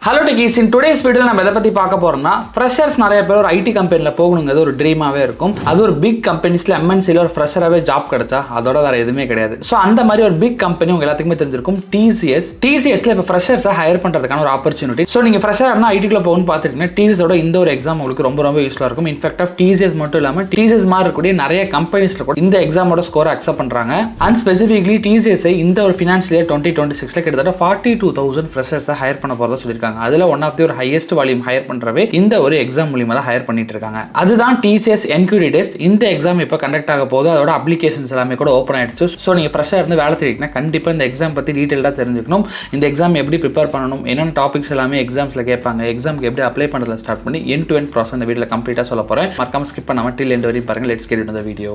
Hello Techies, in today's video நம்ம எதை பத்தி பார்க்க போறோம்னா freshers நிறைய பேர் ஒரு ஐடி கம்பெனில போகணும்ங்கிறது ஒரு ட்ரீமாவே இருக்கும். அது ஒரு பிக் கம்பெனிஸ்ல MNCல ஒரு ஃப்ரெஷராவே ஜாப் கிடைச்சா அதோட வேற எதுவுமே கிடையாது. சோ அந்த மாதிரி ஒரு பிக் கம்பெனி உங்க எல்லாத்துக்குமே தெரிஞ்சிருக்கும் TCSல இப்ப ஃப்ரெஷர்ஸை ஹையர் பண்றதுக்கான ஒரு ஆப்பர்ச்சுனிட்டி. சோ நீங்க ஃப்ரெஷர்னா ஐடிக்குள்ள போகணும்னு பார்த்துட்டீங்கன்னா TCSோட இந்த ஒரு எக்ஸாம் உங்களுக்கு ரொம்ப யூஸ்ஃபுல்லா இருக்கும். இன்ஃபேக்ட் TCS மட்டும் இல்லாம TCS மாதிரி இருக்கக்கூடிய நிறைய கம்பெனிஸ்ல கூட இந்த எக்ஸாமோட ஸ்கோரை அக்செப்ட் பண்றாங்க. அண்ட் ஸ்பெசிஃபிக்லி TCS இந்த ஒரு ஃபினான்ஷியல் இயர் 2026ல கிட்டத்தட்ட 42,000 ஃப்ரெஷர்ஸை ஹையர் பண்ண போறதா சொல்லிருக்காங்க. அதுல ஒன் ஆஃப் தி ஒரு ஹையஸ்ட் வால்யூம் ஹையர் பண்றவே இந்த ஒரு எக்ஸாம் மூலமா தான் ஹையர் பண்ணிட்டு இருக்காங்க. அதுதான் TCS என்க்யூரி டெஸ்ட். இந்த எக்ஸாம் இப்ப கண்டக்ட் ஆக போகுது. அதோட அப்ளிகேஷன்ஸ் எல்லாமே கூட ஓப்பன் ஆயிடுச்சு. ஸோ நீங்க ஃப்ரெஷ்ஷா இருந்து வேலை தேடிட்டீங்கன்னா கண்டிப்பா இந்த எக்ஸாம் பத்தி டீடைலா தெரிஞ்சுக்கணும். இந்த எக்ஸாம் எப்படி ப்ரிப்பேர் பண்ணணும், என்னென்ன டாபிக்ஸ் எல்லாமே எக்ஸாம்ஸ்ல கேட்பாங்க, எக்ஸாம்க்கு எப்படி அப்ளை பண்றதுல ஸ்டார்ட் பண்ணி எண்ட் டு எண்ட் ப்ராசஸ் இந்த வீடியோல கம்ப்ளீட்டா சொல்ல போறேன். மறக்காம ஸ்கிப் பண்ணாம டில் எண்ட் வரையும் பாருங்க. Let's get into the video.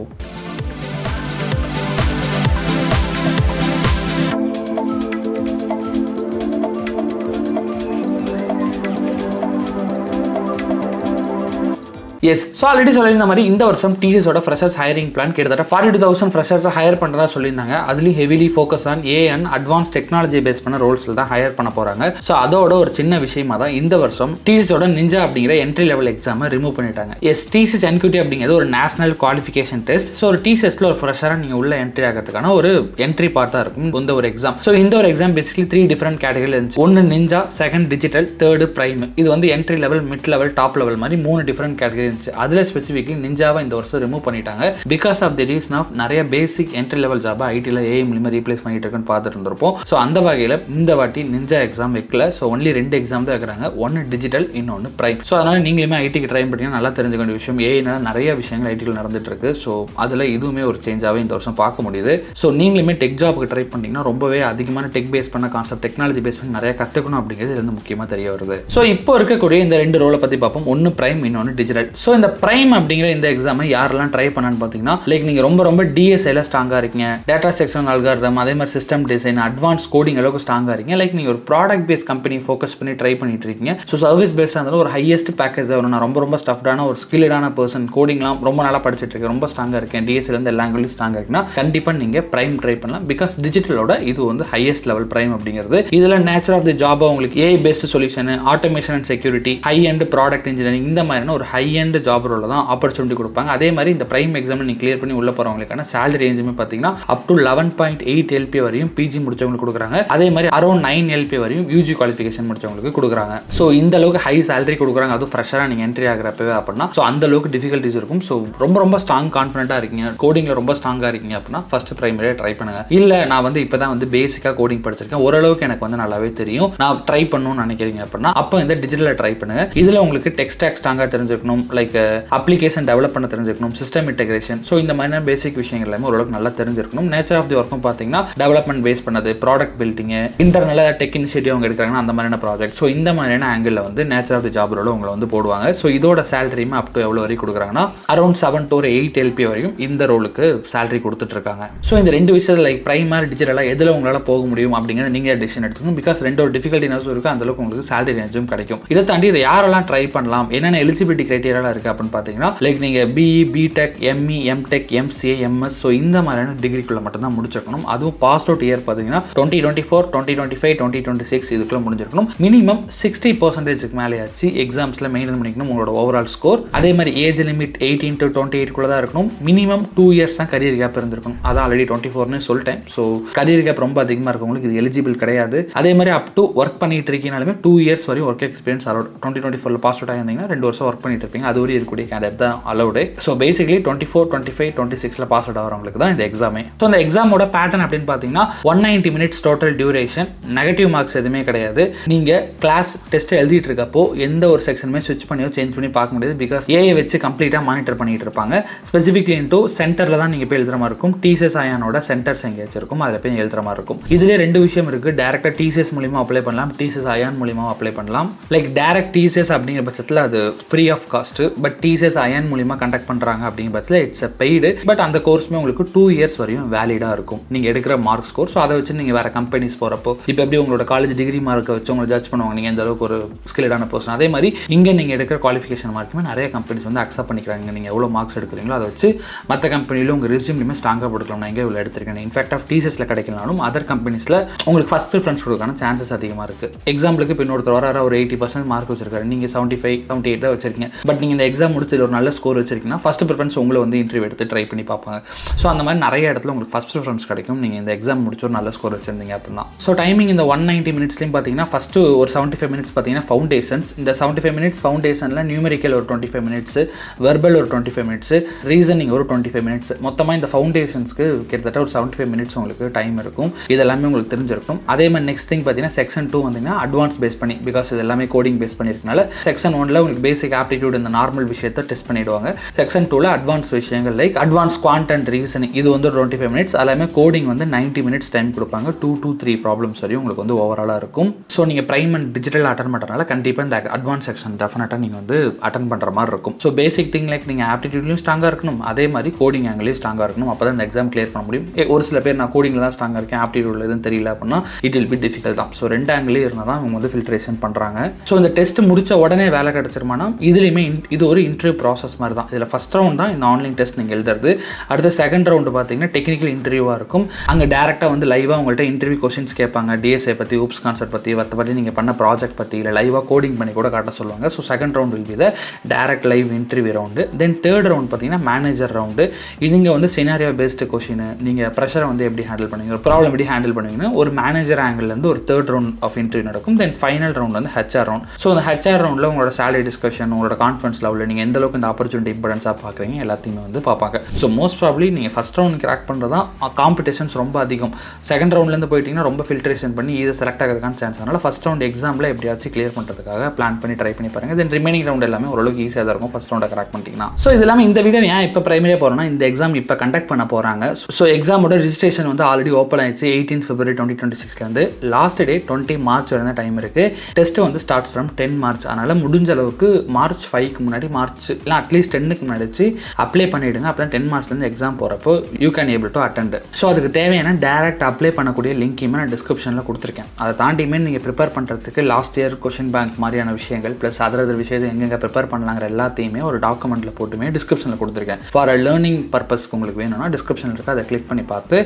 Yes, so already சொல்லியிருந்த மாதிரி இந்த வருஷம் TCSோட ஃப்ரெஷர்ஸ் ஹையரிங் பிளான் கிட்டத்தட்ட 42,000 ஃப்ரெஷர்ஸை ஹையர் பண்ணுறதா சொல்லியிருந்தாங்க. அதுலேயும் heavily focus on and advance technology based பண்ண ரோல்ஸில் தான் ஹையர் பண்ண போகிறாங்க. ஸோ அதோட ஒரு சின்ன விஷயமா தான் இந்த வருஷம் TCSோட நிஞ்சா அப்படிங்கிற என்ட்ரி லெவல் எக்ஸாமை ரிமூவ் பண்ணிட்டாங்க. எஸ், TCS என்க்யூடி அப்படிங்கிறது ஒரு நேஷனல் குவாலிஃபிகேஷன் டெஸ்ட். ஸோ ஒரு TCSல ஒரு ஃப்ரெஷராக நீங்கள் உள்ள என்ட்ரி ஆகிறதுக்கான ஒரு என்ட்ரி பார்ட் தான் இருக்கும் இந்த ஒரு எக்ஸாம். ஸோ இந்த ஒரு எக்ஸாம் பேசிக்கலி 3 டிஃப்ரெண்ட் கேட்டகரியில் இருந்துச்சு. ஒன்று ninja, second digital, third prime. இது வந்து entry level, mid level, top level மாதிரி 3 டிஃப்ரெண்ட் கேட்டகரி இருந்துச்சு. அதில் ஸ்பெசிஃபிக்லி நிஞ்சாவை இந்த வருஷம் ரிமூவ் பண்ணிட்டாங்க. Because of the reason of நிறைய பேசிக் என்ட்ரி லெவல் ஜாபை ஐடியில் AI மூலமா ரீப்ளேஸ் பண்ணிட்டு இருக்குன்னு பார்த்துட்டு இருந்திருப்போம். ஸோ அந்த வகையில் இந்த வாட்டி நிஞ்சா எக்ஸாம் வைக்கல. ஸோ ஒன்லி 2 எக்ஸாம் தான் வைக்கிறாங்க. ஒன்று டிஜிட்டல், இன்னொன்று பிரைம். ஸோ அதனால நீங்களுமே ஐடிக்கு ட்ரை பண்ணிங்கன்னா நல்லா தெரிஞ்சுக்க வேண்டிய விஷயம். ஏஐனால நிறைய விஷயங்கள் ஐடியில் நடந்துட்டு இருக்கு. ஸோ அதில் இதுவுமே ஒரு சேஞ்சாகவே இந்த வருஷம் பார்க்க முடியுது. ஸோ நீங்களுமே டெக் ஜாப்புக்கு ட்ரை பண்ணிங்கன்னா ரொம்பவே அதிகமான டெக் பேஸ் பண்ண கான்செப்ட், டெக்னாலஜி பேஸ் பண்ணி நிறைய கற்றுக்கணும் அப்படிங்கிறது இது முக்கியமாக தெரிய வருது. ஸோ இப்போ இருக்கக்கூடிய இந்த 2 ரோலை பற்றி பார்ப்போம். ஒன்று பிரைம், இன்னொன்று டிஜிட்டல். ஸோ இந்த பிரைம் அப்படிங்கிற இந்த எக்ஸாமை யாரெல்லாம் ட்ரை பண்ணான்னு பார்த்தீங்கன்னா, லைக் நீங்கள் ரொம்ப DSIல ஸ்ட்ராங்காக இருக்கீங்க, டேட்டா செக்ஷன் அல்காரிதம், அதே மாதிரி சிஸ்டம் டிசைன், அட்வான்ஸ் கோடிங் அளவுக்கு ஸ்ட்ராங்காக இருக்கீங்க. லைக் நீங்கள் ஒரு ப்ராடக்ட் பேஸ் கம்பெனி ஃபோக்கஸ் பண்ணி ட்ரை பண்ணிட்டு இருக்கீங்க. ஸோ சர்வீஸ் பேஸாக இருந்தாலும் ஒரு ஹையஸ்ட் பேக்கேஜ் தான் வரும். நான் ரொம்ப ஸ்டஃப்டான ஒரு ஸ்கில்டான பர்சன், கோடிங்லாம் ரொம்ப நல்லா படிச்சுட்டு இருக்கேன், ரொம்ப ஸ்ட்ராங்காக இருக்கேன், DSIலேருந்து எல்லா ஆங்கிலும் ஸ்ட்ராங்காக இருக்குன்னா கண்டிப்பாக நீங்கள் பிரைம் ட்ரை பண்ணலாம். பிகாஸ் டிஜிட்டலோட இது வந்து ஹையஸ்ட் லெவல் பிரைம் அப்படிங்கிறது. இதில் நேச்சர் ஆஃப் தி ஜாப் உங்களுக்கு AI based solution, automation and security, high and product engineering, இந்த மாதிரியான ஒரு ஹை அண்ட் ஜாப் ரோல தான் ஆப்பர்ச்சுனிட்டி கொடுப்பாங்க. அதே மாதிரி இந்த பிரைம் எக்ஸாம் நீங்க கிளியர் பண்ணி உள்ள போறவங்களுக்கான salary ரேஞ்சுமே பார்த்தீங்கன்னா அப் டு 11.8 LP வரையும் PG முடிச்சவங்களுக்கு கொடுக்குறாங்க. அதே மாதிரி அரௌண்ட் 9 LP வரையும் UG குவாலிஃபிகேஷன் முடிச்சவங்களுக்கு கொடுக்குறாங்க. ஸோ இந்த அளவுக்கு ஹை salary கொடுக்குறாங்க. அதுவும் ஃப்ரெஷராக நீங்கள் என்ட்ரி ஆகிறப்பவே அப்படின்னா ஸோ அந்த அளவுக்கு டிஃபிகல்ட்டிஸ் இருக்கும். ஸோ ரொம்ப ஸ்ட்ராங் கான்ஃபிடென்ட்டாக இருக்கீங்க, கோடிங்கில் ரொம்ப ஸ்ட்ராங்காக இருக்கீங்க அப்படின்னா ஃபர்ஸ்ட் பிரைமரியாக ட்ரை பண்ணுங்க. இல்லை நான் வந்து இப்போ தான் வந்து பேசிக்காக கோடிங் படிச்சிருக்கேன், ஓரளவுக்கு எனக்கு வந்து நல்லாவே தெரியும், நான் ட்ரை பண்ணணும்னு நினைக்கிறீங்க அப்படின்னா அப்போ இந்த டிஜிட்டலில் ட்ரை பண்ணுங்க. இதில் உங்களுக்கு டெக் ஸ்டாக் ஸ்ட்ராங்காக தெரிஞ்சுக்கணும், லைக் அப்ளிகேஷன் டெவலப் பண்ண தெரிஞ்சுக்கணும், சிஸ்டம் இன்டெகிரேஷன். ஸோ இந்த மாதிரியான பேசிக் விஷயங்கள் எல்லாமே ஓரளவுக்கு நல்லா தெரிஞ்சிருக்கணும். நேச்சர் ஆஃப் தி ஒர்க்கும் பார்த்தீங்கன்னா டெவலப்மெண்ட் பேஸ் பண்ணது, ப்ராடக்ட் பில்டிங், இன்டர்னலாக டெக் இனிஷியேட்டிவ் அவங்க எடுக்கிறாங்கன்னா அந்த மாதிரியான ப்ராஜெக்ட். ஸோ இந்த மாதிரியான ஆங்கிளில் வந்து நேச்சர் ஆஃப் தி ஜாப் ரோல உங்களை வந்து போடுவாங்க. ஸோ இதோட சேலரியுமே அப் டு எவ்வளோ வரைக்கும் கொடுக்குறாங்கன்னா அரௌண்ட் 7 to 8 LP வரையும் இந்த ரோலுக்கு சேலரி கொடுத்துட்டு இருக்காங்க. ஸோ இந்த 2 விஷயத்தில் லைக் பிரைமரி டிஜிட்டலாக எதில் உங்களால் போக முடியும் அப்படிங்கிறத நீங்கள் டிசிஷன் எடுத்துக்கணும். பிகாஸ் 2 டிஃபிகல்ட்டினஸும் இருக்குது, அந்த அளவுக்கு உங்களுக்கு சேலரி ரேஞ்சும் கிடைக்கும். இதை தாண்டி இதை யாரெல்லாம் ட்ரை பண்ணலாம், என்னென்ன எலிஜிபிலிட்டி கிரைட்டீரியா இருக்குது அப்படின்னு பார்த்தீங்கன்னா, லைக் நீங்கள் BE, BTech, ME, MTech, MCA, MS. So இந்த மாதிரியான டிகிரிக்குள்ள மட்டும்தான் முடிச்சிருக்கணும். அதுவும் பாஸ் அவுட் இயர் பார்த்தீங்கன்னா 2024, 2025, 2026 இதுக்குள்ள முடிஞ்சிருக்கணும். மினிமம் 60% மேலேயாச்சு எக்ஸாம்ஸ்ல மெயின்டைன் பண்ணிக்கணும் உங்களோட ஓவரால் ஸ்கோர். அதே மாதிரி ஏஜ் லிமிட் 18 to 28 தான் இருக்கணும். மினிமம் 2 years தான் கரியர் கேப் இருந்திருக்கும். அதான் ஆல்ரெடி 24ன்னு சொல்லிட்டேன். ஸோ கரியர் கேப் ரொம்ப அதிகமாக இருக்கவங்களுக்கு இது எலிஜிபிள் கிடையாது. அதே மாதிரி அப் டு ஒர்க் பண்ணிட்டு இருக்கீங்கனாலுமே 2 years வரையும் work experience allowed. 2024 pass out ஆயிருந்தீங்கன்னா 2 வருஷம் ஒர்க் பண்ணிட்டு இருப்பீங்க, அது வரையும் இருக்கக்கூடிய கேண்டிடேட் தான் allowed. So basically 24, 25, 26 pass out ஆகிறவங்களுக்கு தான் இந்த எக்ஸாமே. ஸோ இந்த எக்ஸாமோட பேட்டர்ன் அப்படின்னு பார்த்தீங்கன்னா 190 minutes total duration, negative marks எதுவுமே கிடையாது. நீங்கள் கிளாஸ் டெஸ்ட் எழுதிட்டு இருக்கப்போ எந்த ஒரு செக்ஷனுமே ஸ்விட்ச் பண்ணியோ சேஞ்ச் பண்ணி பார்க்க முடியாது. பிகாஸ் AI வச்சு கம்ப்ளீட்டாக மானிட்டர் பண்ணிட்டு இருப்பாங்க. ஸ்பெசிஃபிக்லி இன்டூ சென்டரில் தான் நீங்கள் போய் எழுதுற மாதிரி இருக்கும். TCS அயானோட சென்டர்ஸ் எங்கேயாச்சும் இருக்கும், அதில் போய் எழுதுற மாதிரி இருக்கும். இதுலேயே 2 விஷயம் இருக்குது. டேரெக்டாக TCS மூலியமா அப்ளை பண்ணலாம், TCS அயான் மூலியமா அப்ளை பண்ணலாம். லைக் டேரக்ட் TCS அப்படிங்கிற பட்சத்தில் அது free of cost. Cost. But TCS iON மூலியமாக கண்டக்ட் பண்ணுறாங்க அப்படிங்கிற பட்சத்தில் இட்ஸ் அ பெய்டு. பட் அந்த கோர்ஸுமே உங்களுக்கு 2 years வரையும் வேலிடாக இருக்கும் நீங்கள் எடுக்கிற மார்க் ஸ்கோர். ஸோ அதை வச்சு நீங்கள் வேறு கம்பெனிஸ் போகிறப்போ இப்போ எப்படி உங்களோட காலேஜ் டிகிரி மார்க்கை வச்சு உங்களை ஜட்ஜ் பண்ணுவாங்க நீங்கள் எந்த அளவுக்கு ஒரு ஸ்கில்டான பர்சன். அதே மாதிரி இங்கே நீங்கள் எடுக்கிற குவாலிஃபிகேஷன் மார்க்குமே நிறைய கம்பெனிஸ் வந்து அக்செப்ட் பண்ணிக்கிறாங்க. நீங்கள் எவ்வளோ மார்க்ஸ் எடுக்கிறீங்களோ அதை வச்சு மற்ற கம்பெனியில் உங்கள் ரெஸ்யூம்லையுமே ஸ்ட்ராங்காக போட்டுக்கலாம். நான் எங்கே இவ்வளோ எடுத்திருக்கேன். இன்ஃபேக்ட் ஆஃப் டிசிஎஸ்ல கிடைக்கலனாலும் அதர் கம்பெனிஸில் உங்களுக்கு ஃபஸ்ட் ப்ரிஃபரன்ஸ் கொடுக்கான சான்சஸ் அதிகமாக இருக்குது. எக்ஸாம்பிளுக்கு இப்போ இன்னொருத்தர் வர ஒரு 80% மார்க் வச்சிருக்காரு, நீங்கள் 75, 78 தான் வச்சிருக்கீங்க. பட் நீங்கள் இந்த எக்ஸாம் முடிச்சு ஒரு நல்ல ஸ்கோர் வச்சிருக்கீங்கன்னா ஃபஸ்ட் ப்ரிஃபரன்ஸ் உங்களை வந்து இன்டர்வியூ எடுத்து ட்ரை பண்ணி பார்ப்பாங்க. ஸோ அந்த மாதிரி நிறைய இடத்துல உங்களுக்கு ஃபஸ்ட் ப்ரிஃபரன்ஸ் கிடைக்கும் நீங்கள் இந்த எக்ஸாம் முடிச்சு ஒரு நல்ல ஸ்கோர் வச்சிருந்தீங்க அப்படின்னா. ஸோ டைமிங் இந்த 190 மினிட்ஸ்லையும் பார்த்தீங்கன்னா ஃபஸ்ட்டு ஒரு 75 மினிட்ஸ் பார்த்தீங்கன்னா ஃபவுண்டேஷன்ஸ். இந்த 75 மினிட்ஸ் ஃபவுண்டேஷனில் நியூமெரிக்கல் ஒரு 25 மினிட்ஸ், வெர்பல் ஒரு 25 மினிட்ஸ், ரீசனிங் ஒரு 25 மினிட்ஸ். மொத்தமாக இந்த ஃபவுண்டேஷன்ஸ்க்கு கிட்டத்தட்ட ஒரு 75 மினிட்ஸ் உங்களுக்கு டைம் இருக்கும். இது எல்லாமே உங்களுக்கு தெரிஞ்சிருக்கும். அதே மாதிரி நெக்ஸ்ட் திங் பார்த்தீங்கன்னா செக்ஷன் 2 வந்தீங்கன்னா அட்வான்ஸ் பேஸ் பண்ணி, பிகாஸ் இது எல்லாமே கோடிங் பேஸ் பண்ணியிருக்கனால செக்ஷன் 1ல் உங்களுக்கு பேசிக் ஆப்டிடியூட் இந்த நார்மல் விஷயத்தை டெஸ்ட் பண்ணிடுவாங்க. செக்ஷன் 2ல் அட்வான்ஸ் விஷயங்கள் like advance quant and reasoning இது வந்து 25 மினிட்ஸ். எல்லாமே கோடிங் வந்து 90 மினிட்ஸ் டைம் கொடுப்பாங்க. 2 to 3 ப்ராப்ளம்ஸ் வரையும் உங்களுக்கு வந்து ஓவராலாக இருக்கும். ஸோ நீங்கள் பிரைம் அண்ட் டிஜிட்டல் அட்டன் பண்ணுறதுனால கண்டிப்பாக இந்த அட்வான்ஸ் செக்ஷன் டெஃபினட்டாக நீங்கள் வந்து அட்டன் பண்ணுற மாதிரி இருக்கும். ஸோ பேசிக் திங் லைக் நீங்கள் ஆப்டிடியூட்லையும் ஸ்ட்ராங்காக இருக்கணும், அதே மாதிரி கோடிங் ஆங்கிலையும் ஸ்ட்ராங்காக இருக்கணும். அப்போ தான் இந்த எக்ஸாம் கிளியர் பண்ண முடியும். ஒரு சில பேர் நான் கோடிங்கில் தான் ஸ்ட்ராங்காக இருக்கேன், ஆப்டிடியூட்ல எதுவும் தெரியல அப்படின்னா இட் வில் பி டிஃபிகல்ட் தான். ஸோ 2 ஆங்கிலே இருந்தால் தான் அவங்க வந்து ஃபில்ட்ரேஷன் பண்ணுறாங்க. ஸோ இந்த டெஸ்ட் முடிச்ச உடனே வேலை கிடச்சிருமானா இதுலேயுமே இது ஒரு இன்டர்வியூ ப்ராசஸ் மாதிரி தான். இதில் ஃபஸ்ட் ரவுண்ட் தான் இந்த ஆன்லைன் டெஸ்ட் நீங்கள் எழுதுறது. அடுத்த செகண்ட் ரவுண்டு பார்த்தீங்கன்னா டெக்னிக்கல் இன்டர்வியூவாக இருக்கும். அங்கே டேரெக்டாக வந்து லைவாக உங்கள்கிட்ட இன்டர்வியூ கொஸ்டின்ஸ் கேட்பாங்க. டிஎஸ்ஏ பற்றி, ஊப்ஸ் கான்செப்ட் பற்றி, மற்றபடி நீங்கள் பண்ண ப்ராஜெக்ட் பற்றி, இல்லை லைவாக கோடிங் பண்ணி கூட காட்ட சொல்லுவாங்க. So second round will be the direct live interview round. Then third round பார்த்தீங்கன்னா மேனேஜர் ரவுண்டு. இதுங்க வந்து சினாரியோ பேஸ்டு கொஷின், நீங்கள் ப்ரெஷரை வந்து எப்படி ஹேண்டில் பண்ணுவீங்க, ஒரு ப்ராப்ளம் எப்படி ஹேண்டில் பண்ணுவீங்கன்னா ஒரு மேனேஜர் ஆங்கிள்லேருந்து ஒரு தேர்ட் ரவுண்ட் ஆஃப் இன்டர்வியூ நடக்கும். தென் ஃபைனல் ரவுண்ட் வந்து ஹெச்ஆர் ரவுண்ட். ஸோ அந்த ஹெச்ஆர் ரவுண்டில் உங்களோட சேலரி டிஸ்கஷன், உங்களோட கான்ஃபிடன்ஸ் லெவலில் நீங்கள் எந்த அளவுக்கு இந்த ஆப்பர்ச்சுனிட்டி இம்பார்ட்டன்ஸாக பார்க்குறீங்க எல்லாத்தையுமே வந்து பார்ப்பாங்க. ஸோ மோஸ்ட் ப்ராப்ளி நீங்கள் ஃபஸ்ட் ரவுண்ட் கிராக் பண்ணுறது தான் காம்படிஷன்ஸ் ரொம்ப அதிகம். செகண்ட் ரவுண்ட்லேருந்து போயிட்டீங்கன்னா ரொம்ப ஃபில்ட்ரேஷன் பண்ணி இதை செலக்ட் ஆகிறதுக்கான சான்ஸ். அதனால் ஃபஸ்ட் ரவுண்ட் எக்ஸாமில் எப்படியாச்சும் கிளியர் பண்ணுறதுக்காக பிளான் பண்ணி ட்ரை பண்ணி பாருங்கள். தென் ரிமைனிங் ரவுண்ட் எல்லாமே ஓரளவுக்கு ஈஸியாக தான் இருக்கும் ஃபஸ்ட் ரவுண்டை கிராக் பண்ணிட்டீங்கன்னா. ஸோ இது எல்லாமே இந்த வீடியோ ஏன் இப்போ பிரைமரியாக போகிறோம்னா இந்த எக்ஸாம் இப்போ கண்டக்ட் பண்ண போகிறாங்க. ஸோ எக்ஸாமோட ரிஜிஸ்ட்ரேஷன் வந்து ஆல்ரெடி ஓப்பன் ஆயிடுச்சு. 18 February 2026 லாஸ்ட் டே 20 March வரை டைம் இருக்குது. டெஸ்ட் வந்து ஸ்டார்ட்ஸ் ஃப்ரம் 10 March. அதனால் முடிஞ்ச அளவுக்கு March 5க்கு முன்னாடி, மார்ச் இல்லை அட்லீஸ்ட் 10க்கு முன்னாடி அப்ளை பண்ணிவிடுங்க. அப்போ தான் 10 Marchலேருந்து எக்ஸாம் போகிறப்போ you can able to attend. So அதுக்கு தேவையான டேரக்ட் அப்ளை பண்ணக்கூடிய லிங்கையுமே நான் டிஸ்கிரிப்ஷனில் கொடுத்துருக்கேன். அதை தாண்டியுமே நீங்கள் ப்ரிப்பேர் பண்ணுறதுக்கு லாஸ்ட் இயர் கொஷின் பேங்க் மாதிரியான விஷயங்கள் ப்ளஸ் அதர் விஷயத்தை எங்கெங்கே ப்ரிப்பேர் பண்ணலாங்கிற எல்லாத்தையுமே ஒரு டாக்குமெண்ட்டில் போட்டுமே டிஸ்கிரிப்ஷனில் கொடுத்துருக்கேன். ஃபார் அ லேர்னிங் பர்பஸ்க்கு உங்களுக்கு வேணும்னா டிஸ்கிரிப்ஷனில் இருக்குது, அதை கிளிக் பண்ணி பார்த்து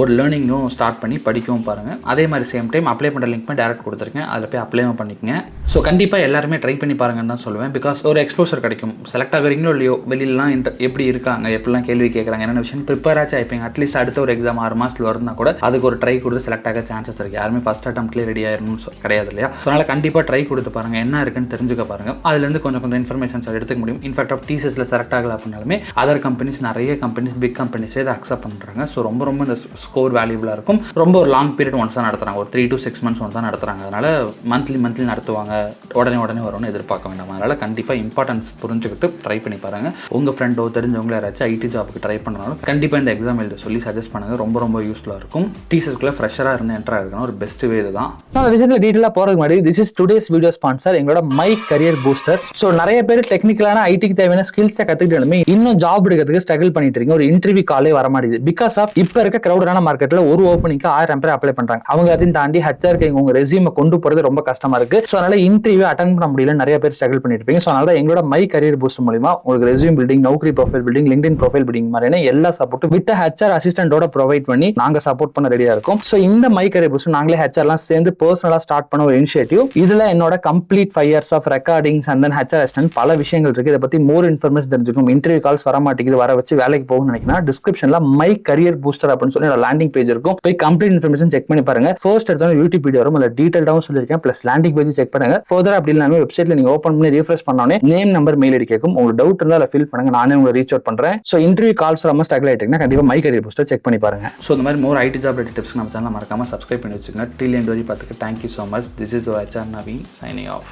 ஒரு லேர்னிங்கும் ஸ்டார்ட் பண்ணி படிக்கவும் பாருங்கள். அதே மாதிரி சேம் டைம் அப்ளை பண்ணுற லிங்க்மே டேரக்ட் கொடுத்துருக்கேன், அதில் போய் அப்ளைவும் பண்ணிக்கங்க. ஸோ கண்டிப்பாக எல்லாருமே ட்ரை பண்ணி பாருங்கன்னு தான் சொல்லுவேன். பிகாஸ் ஒரு எக்ஸ்போசர் கிடைக்கும். செலக்ட் ஆகிறீங்களோ இல்லையோ, வெளியிலலாம் எப்படி இருக்காங்க, எப்படிலாம் கேள்வி கேட்குறாங்க, என்னென்ன விஷயம் ப்ரிப்பேர் ஆச்சு ஆயிப்பீங்க. அட்லீஸ்ட் அடுத்த ஒரு எக்ஸாம் 6 மாதத்தில் வருதுனா கூட அதுக்கு ஒரு ட்ரை கொடுத்து செலக்ட் ஆக சான்சஸ் இருக்குது. யாருமே ஃபஸ்ட் அட்டம்ப்ட்லேயே ரெடி ஆயிடணும்னு கிடையாது இல்லையா. ஸோ அதனால் கண்டிப்பாக ட்ரை கொடுத்து பாருங்கள், என்ன இருக்குன்னு தெரிஞ்சுக்க பாருங்கள். அதுலேருந்து கொஞ்சம் இன்ஃபர்மேஷன்ஸ் எடுத்துக்க முடியும். இன்ஃபேக்ட் ஆஃப் டிசிஎஸ்ல செலக்ட் ஆகல அப்படின்னாலுமே அதர் கம்பெனிஸ், நிறைய கம்பெனிஸ், பிக் கம்பெனிஸே இதை அக்செப்ட் பண்ணுறாங்க. ஸோ ரொம்ப இந்த ஸ்கோர் வேல்யூபிளாக இருக்கும். ரொம்ப ஒரு லாங் பீரியட் ஒன்ஸ் தான் நடத்துகிறாங்க. ஒரு 3 to 6 months ஒன்ஸ் தான் நடத்துகிறாங்க. அதனால் மந்த்லி நடத்துவாங்க, உடனே வரும்னு எதிர்பார்க்க வேண்டாம். அதனால் கண்டிப்பாக இம்பார்ட்டன்ஸ் புரிஞ்சுக்கிட்டு ட்ரை பண்ணி பாருங்கள். உங்கள் ஃப்ரெண்டோ தெரிஞ்சவங்களோ யாராச்சும் ஐடி ஜாபுக்கு ட்ரை பண்ணாலும் கண்டிப்பாக இந்த எக்ஸாம் எழுத சொல்லி சஜஸ்ட் பண்ணுங்கள். ரொம்ப யூஸ்ஃபுல்லாக இருக்கும். டிசிஎஸ்க்குள்ளே ஃப்ரெஷராக இருந்து என்ட்ரு ஆகிருக்கணும் ஒரு பெஸ்ட் வே தான். அந்த விஷயத்தில் டீட்டெயிலாக போகிறதுக்கு முன்னாடி this is today's video sponsor எங்களோட மை கரியர் பூஸ்டர். ஸோ நிறைய பேர் டெக்னிக்கலான ஐடிக்கு தேவையான ஸ்கில்ஸை கற்றுக்கிட்டாலுமே இன்னும் ஜாப் எடுக்கிறதுக்கு ஸ்ட்ரகிள் பண்ணிட்டு இருக்கீங்க. ஒரு இன்டர்வியூ காலே வர மாட்டேங்குது. பிகாஸ் ஆஃப் இப்போ இருக்க கிரௌடான மார்க்கெட்டில் ஒரு ஓப்பனிங்க்கு 1000 பேர் அப்ளை பண்ணுறாங்க. அவங்க அதையும் தாண்டி ஹெச்ஆர்க்கு உங்க ரெஸ்யூமை கொண்டு போகிறது ரொம்ப கஷ்டமா இருக்கு. ஸோ அதனால இன்டர்வியூ அட்டன் பண்ண முடியல, நிறைய பேர் ஸ்ட்ரகிள் பண்ணிட்டு இருப்பீங்க. ஸோ அதனால எங்களோட மை கரியர் பூஸ்டர் மூலமா உங்களுக்கு resume building, Naukri profile building, LinkedIn profile building மாதிரியான எல்லா சப்போர்ட்டும் வித் ஹெச்ஆர் அசிஸ்டன்டோட ப்ரொவைட் பண்ணி நாங்க சப்போர்ட் பண்ண ரெடியா இருக்கும். ஸோ இந்த மை கரியர் பூஸ்டர் நாங்களே ஹெச்ஆர்லாம் சேர்ந்து பர்சனலா ஸ்டார்ட் பண்ண ஒரு இனிஷியேட்டிவ். இதுல என்னோட complete 5 years of recordings and then HR assistant பல விஷயங்கள் இருக்கு. இதை பத்தி மோர் இன்ஃபர்மேஷன் தெரிஞ்சுக்கும். இன்டர்வியூ கால்ஸ் வர மாட்டேங்குது, வர வச்சு வேலைக்கு போகணும்னு நினைக்கிறேன். டிஸ்கிரிப்ஷன்ல மை கரியர் பூஸ்டர் அப்படின்னு சொல்லி லேண்டிங் பேஜ் இருக்கும். போய் கம்ப்ளீட் இன்ஃபர்மேஷன் செக் பண்ணி பாருங்க. ஃபர்ஸ்ட் எடுத்தோம் யூடியூப் வீடியோ வரும், அதில் டீடைல்டாகவும் சொல்லியிருக்கேன். பிளஸ் லேண்டிங் பேஜ் செக் பண்ணுங்க. ஃபர்தர் அப்படி இல்லாமல் வெப்சைட்ல நீங்க ஓப்பன் பண்ணி ரீஃப்ரெஷ் பண்ணோன்னே நேம், நம்பர், மெயில் ஐடி கேட்கும். உங்களுக்கு டவுட் இருந்தால் அதில் ஃபில் பண்ணுங்க, நானே உங்களை ரீச் அவுட் பண்றேன். ஸோ இன்டர்வியூ கால்ஸ் ரொம்ப ஸ்ட்ரகிள் ஆயிட்டீங்கன்னா கண்டிப்பா மை கரியர் பூஸ்டர் செக் பண்ணி பாருங்க. ஸோ இந்த மாதிரி more IT job related tips நம்ம சேனல் மறக்காம சப்ஸ்கிரைப் பண்ணி வச்சுக்கோங்க. டில் எண்ட் வரை பார்த்துக்கு thank you so much. This is HR Naveen signing off.